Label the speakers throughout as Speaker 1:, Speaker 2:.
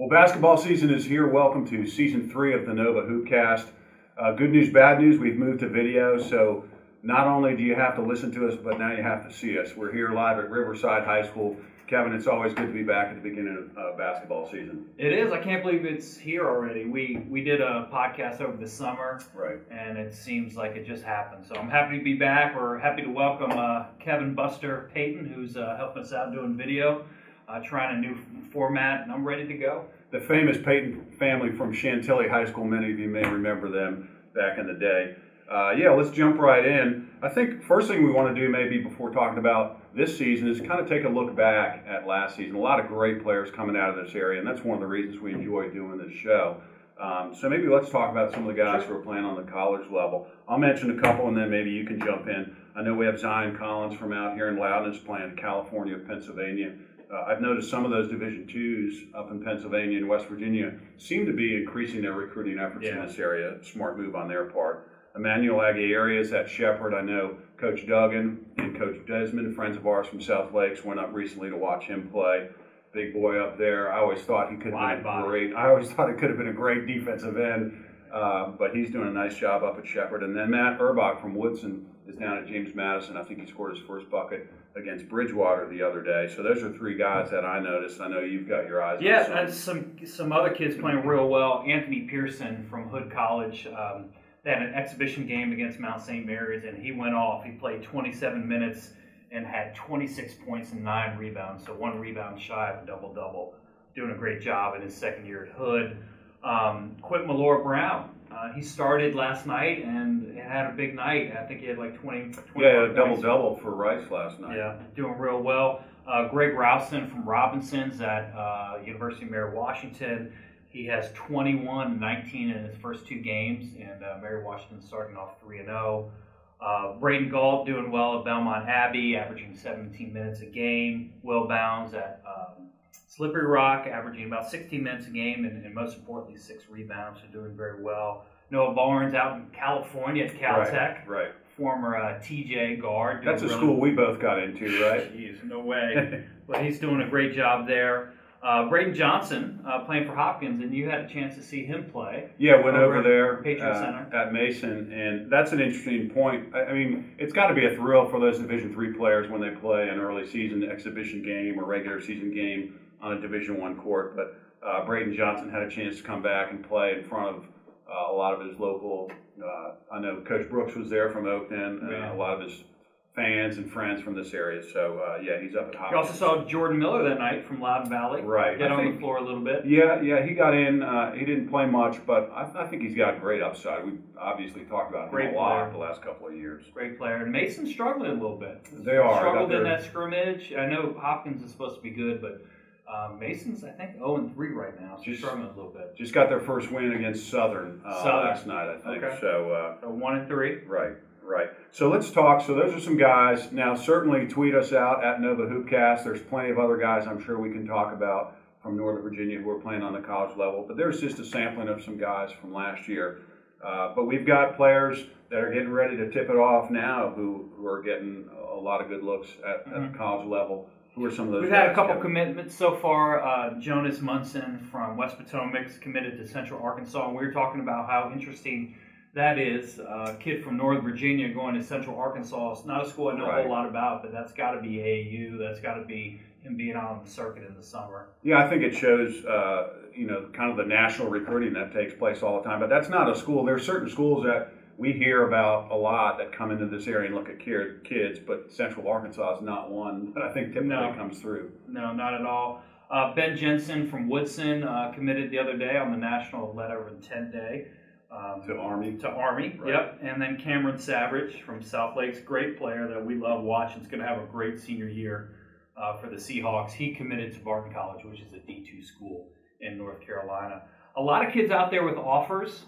Speaker 1: Well, basketball season is here. Welcome to season 3 of the Nova Hoopcast. Good news, bad news, we've moved to video, so not only do you have to listen to us, but now you have to see us. We're here live at Riverside High School. Kevin, it's always good to be back at the beginning of basketball season.
Speaker 2: It is. I can't believe it's here already. We did a podcast over the summer,
Speaker 1: right? And
Speaker 2: it seems like it just happened. So I'm happy to be back. We're happy to welcome Kevin Buster Payton, who's helping us out doing video, trying a new format, and I'm ready to go.
Speaker 1: The famous Payton family from Chantilly High School, many of you may remember them back in the day. Yeah, let's jump right in. I think first thing we want to do maybe before talking about this season is kind of take a look back at last season. A lot of great players coming out of this area, and that's one of the reasons we enjoy doing this show. So maybe let's talk about some of the guys who are playing on the college level. I'll mention a couple, and then maybe you can jump in. I know we have Zion Collins from out here in Loudon playing California, Pennsylvania. I've noticed some of those Division IIs up in Pennsylvania and West Virginia seem to be increasing their recruiting efforts in this area. Smart move on their part. Emmanuel Aguirre's at Shepherd. I know Coach Duggan and Coach Desmond, friends of ours from South Lakes, went up recently to watch him play. Big boy up there. I always thought he could have been great. I always thought it could have been a great defensive end, but he's doing a nice job up at Shepherd. And then Matt Urbach from Woodson is down at James Madison. I think he scored his first bucket against Bridgewater the other day. So those are three guys that I noticed. I know you've got your eyes on.
Speaker 2: Yeah, and some other kids playing real well. Anthony Pearson from Hood College. They had an exhibition game against Mount St. Mary's, and he went off. He played 27 minutes and had 26 points and 9 rebounds, so 1 rebound shy of a double-double. Doing a great job in his second year at Hood. Quint Malora-Brown, he started last night and had a big night. I think he had like 20
Speaker 1: Yeah, a double-double for Rice last night.
Speaker 2: Yeah, doing real well. Greg Rowson from Robinson's at University of Mary Washington. He has 21, 19 in his first 2 games, and Mary Washington starting off 3-0. Braden Galt doing well at Belmont Abbey, averaging 17 minutes a game. Will Bounds at Slippery Rock, averaging about 16 minutes a game, and most importantly, 6 rebounds, so doing very well. Noah Barnes out in California at Caltech,
Speaker 1: right.
Speaker 2: Former TJ guard.
Speaker 1: That's a school we both got into, right?
Speaker 2: Jeez, no way. But he's doing a great job there. Braden Johnson playing for Hopkins, and you had a chance to see him play.
Speaker 1: Yeah, went over there
Speaker 2: Patriot Center
Speaker 1: at Mason, and that's an interesting point. I mean, it's got to be a thrill for those Division III players when they play an early season exhibition game or regular season game on a Division I court. But Braden Johnson had a chance to come back and play in front of a lot of his local. I know Coach Brooks was there from Oakton. A lot of his fans and friends from this area. So, yeah, he's up at Hopkins.
Speaker 2: You also saw Jordan Miller that night from Loudon Valley.
Speaker 1: Right.
Speaker 2: Get on the floor a little bit.
Speaker 1: Yeah, he got in. He didn't play much, but I think he's got great upside. We've obviously talked about him a lot the last couple of years.
Speaker 2: Great player. And Mason's struggling a little bit.
Speaker 1: They are.
Speaker 2: Struggled in that scrimmage. I know Hopkins is supposed to be good, but Mason's, I think, 0-3 right now. So struggling a little bit.
Speaker 1: Just got their first win against Southern last night, I think.
Speaker 2: Okay.
Speaker 1: So
Speaker 2: 1-3.
Speaker 1: Right. So let's talk. So those are some guys. Now, certainly tweet us out at NOVAHOOPCAST. There's plenty of other guys I'm sure we can talk about from Northern Virginia who are playing on the college level. But there's just a sampling of some guys from last year. But we've got players that are getting ready to tip it off now who are getting a lot of good looks at the college level. Who are some of those
Speaker 2: We've had a couple commitments so far. Jonas Munson from West Potomac committed to Central Arkansas. And we were talking about how interesting that is. A kid from Northern Virginia going to Central Arkansas. It's not a school I know a whole lot about, but that's got to be AAU. That's got to be him being on the circuit in the summer.
Speaker 1: Yeah, I think it shows, kind of the national recruiting that takes place all the time. But that's not a school. There are certain schools that we hear about a lot that come into this area and look at kids, but Central Arkansas is not one that I think typically comes through.
Speaker 2: No, not at all. Ben Jensen from Woodson committed the other day on the National Letter of Intent Day.
Speaker 1: To Army.
Speaker 2: Right. Yep. And then Cameron Savage from South Lakes, great player that we love watching. Is going to have a great senior year for the Seahawks. He committed to Barton College, which is a D2 school in North Carolina. A lot of kids out there with offers.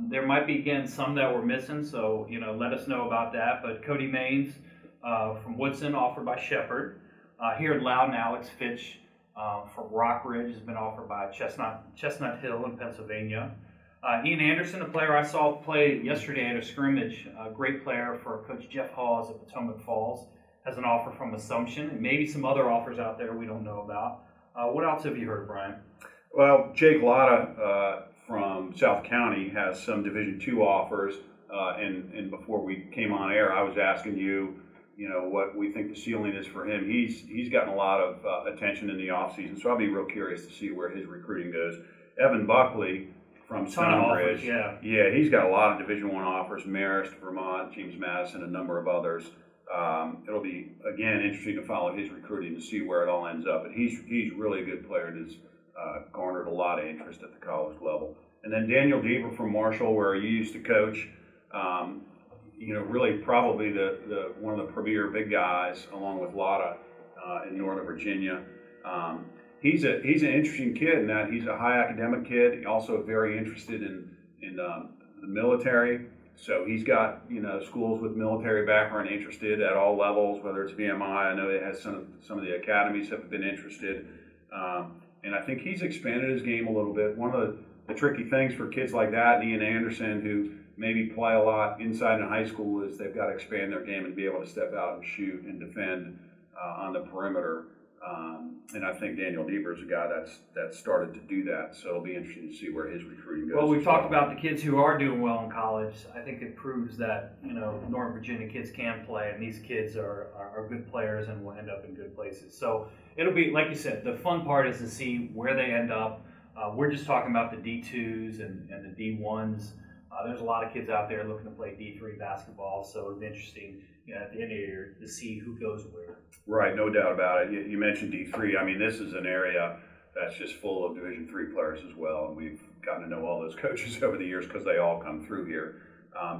Speaker 2: There might be, again, some that we're missing, so let us know about that. But Cody Maines from Woodson, offered by Shepherd. Here in Loudon, Alex Fitch from Rock Ridge has been offered by Chestnut Hill in Pennsylvania. Ian Anderson, a player I saw play yesterday at a scrimmage, a great player for Coach Jeff Hawes at Potomac Falls, has an offer from Assumption, and maybe some other offers out there we don't know about. What else have you heard, Brian?
Speaker 1: Well, Jake Lotta from South County has some Division II offers, and before we came on air, I was asking you, what we think the ceiling is for him. He's gotten a lot of attention in the offseason, so I'll be real curious to see where his recruiting goes. Evan Buckley from Stonebridge, yeah, he's got a lot of Division I offers, Marist, Vermont, James Madison, a number of others. It'll be, again, interesting to follow his recruiting to see where it all ends up. But he's really a good player and has garnered a lot of interest at the college level. And then Daniel Deaver from Marshall, where you used to coach, really probably the one of the premier big guys, along with Lotta in Northern Virginia. He's an interesting kid in that he's a high academic kid. He's also very interested in the military. So he's got schools with military background interested at all levels, whether it's VMI. I know it has some of the academies have been interested, and I think he's expanded his game a little bit. One of the tricky things for kids like that, and Ian Anderson, who maybe play a lot inside in high school, is they've got to expand their game and be able to step out and shoot and defend on the perimeter. And I think Daniel Deaver is a guy that's started to do that. So it'll be interesting to see where his recruiting goes.
Speaker 2: Well, we've talked about the kids who are doing well in college. I think it proves that Northern Virginia kids can play, and these kids are good players and will end up in good places. So it'll be, like you said, the fun part is to see where they end up. We're just talking about the D2s and the D1s. There's a lot of kids out there looking to play D3 basketball, so it'll be interesting at the end of the year to see who goes where.
Speaker 1: Right, no doubt about it. You mentioned D3. I mean, this is an area that's just full of Division III players as well, and we've gotten to know all those coaches over the years because they all come through here.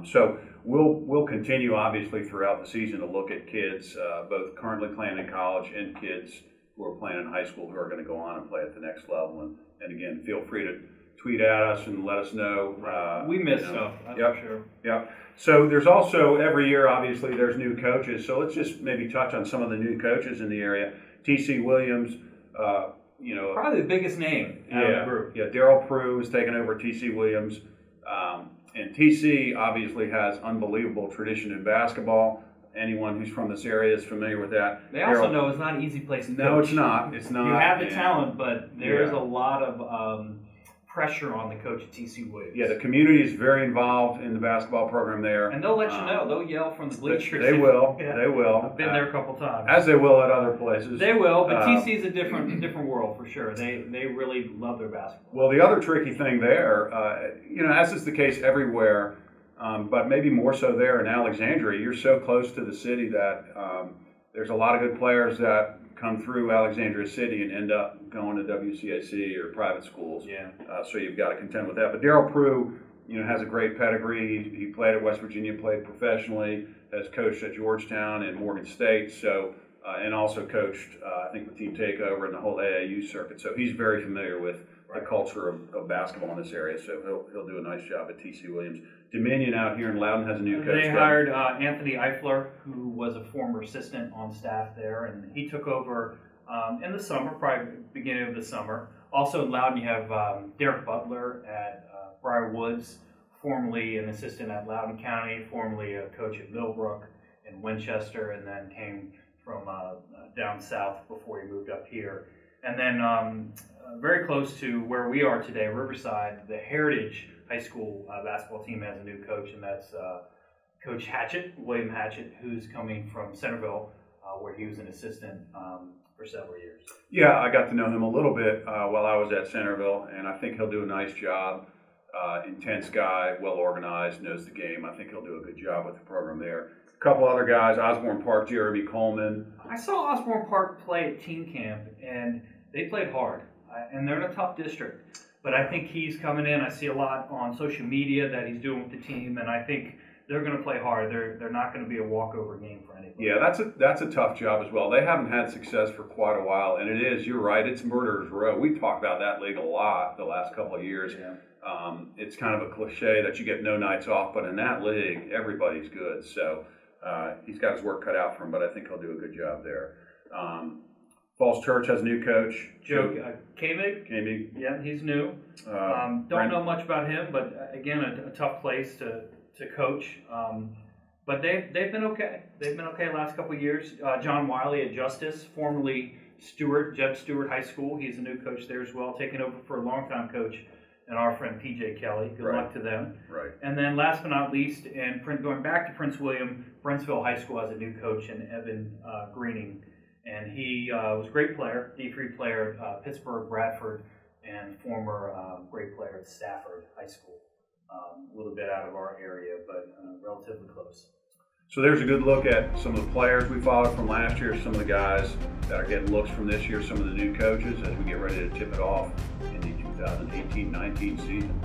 Speaker 1: So we'll continue, obviously, throughout the season to look at kids, both currently playing in college and kids who are playing in high school who are going to go on and play at the next level. And again, feel free to tweet at us and let us know.
Speaker 2: We miss stuff, that's for sure.
Speaker 1: Yep. So there's also, every year, obviously, there's new coaches. So let's just maybe touch on some of the new coaches in the area. T.C. Williams,
Speaker 2: probably the biggest name out of the group.
Speaker 1: Yeah, Daryl Prue has taken over T.C. Williams. And T.C. obviously has unbelievable tradition in basketball. Anyone who's from this area is familiar with that.
Speaker 2: They also know it's not an easy place to coach.
Speaker 1: No, it's not. It's not.
Speaker 2: You have the talent, but there's a lot of pressure on the coach at T.C. Williams.
Speaker 1: Yeah, the community is very involved in the basketball program there.
Speaker 2: And they'll let you know. They'll yell from the bleachers.
Speaker 1: They will. Yeah. They will.
Speaker 2: I've been there a couple times.
Speaker 1: As they will at other places.
Speaker 2: They will, but TC is a different world for sure. They really love their basketball.
Speaker 1: Well, the other tricky thing there, as is the case everywhere, but maybe more so there in Alexandria, you're so close to the city that there's a lot of good players that come through Alexandria City and end up going to WCAC or private schools.
Speaker 2: Yeah.
Speaker 1: So you've got to contend with that. But Daryl Prue, has a great pedigree. He played at West Virginia, played professionally, has coached at Georgetown and Morgan State. So and also coached, I think, with Team Takeover and the whole AAU circuit. So he's very familiar with the culture of basketball in this area. So he'll do a nice job at T.C. Williams. Dominion out here in Loudon has a new coach.
Speaker 2: They hired Anthony Eifler, who was a former assistant on staff there, and he took over in the summer, probably beginning of the summer. Also in Loudon, you have Derek Butler at Briar Woods, formerly an assistant at Loudoun County, formerly a coach at Millbrook and Winchester, and then came from down south before he moved up here. And then very close to where we are today, Riverside, the Heritage High School basketball team has a new coach, and that's Coach Hatchett, William Hatchett, who's coming from Centerville, where he was an assistant for several years.
Speaker 1: Yeah, I got to know him a little bit while I was at Centerville, and I think he'll do a nice job. Intense guy, well organized, knows the game. I think he'll do a good job with the program there. A couple other guys, Osborne Park, Jeremy Coleman.
Speaker 2: I saw Osborne Park play at team camp, and they played hard, and they're in a tough district. But I think he's coming in. I see a lot on social media that he's doing with the team, and I think they're going to play hard. They're not going to be a walkover game for anybody.
Speaker 1: Yeah, that's a tough job as well. They haven't had success for quite a while, and it is. You're right. It's murderer's row. We talked about that league a lot the last couple of years.
Speaker 2: Yeah.
Speaker 1: It's kind of a cliche that you get no nights off, but in that league, everybody's good. So he's got his work cut out for him, but I think he'll do a good job there. Falls Church has a new coach,
Speaker 2: Joe Koenig. Yeah, he's new. Don't know much about him, but again, a tough place to coach. But they've been okay. They've been okay the last couple of years. John Wiley at Justice, formerly Jeb Stewart High School. He's a new coach there as well, taking over for a longtime coach and our friend PJ Kelly. Good luck to them.
Speaker 1: Right.
Speaker 2: And then last but not least, and going back to Prince William, Brentsville High School has a new coach in Evan Greening. And he was a great player, D3 player, Pittsburgh, Bradford, and former great player at Stafford High School. A little bit out of our area, but relatively close.
Speaker 1: So there's a good look at some of the players we followed from last year, some of the guys that are getting looks from this year, some of the new coaches as we get ready to tip it off in the 2018-19 season.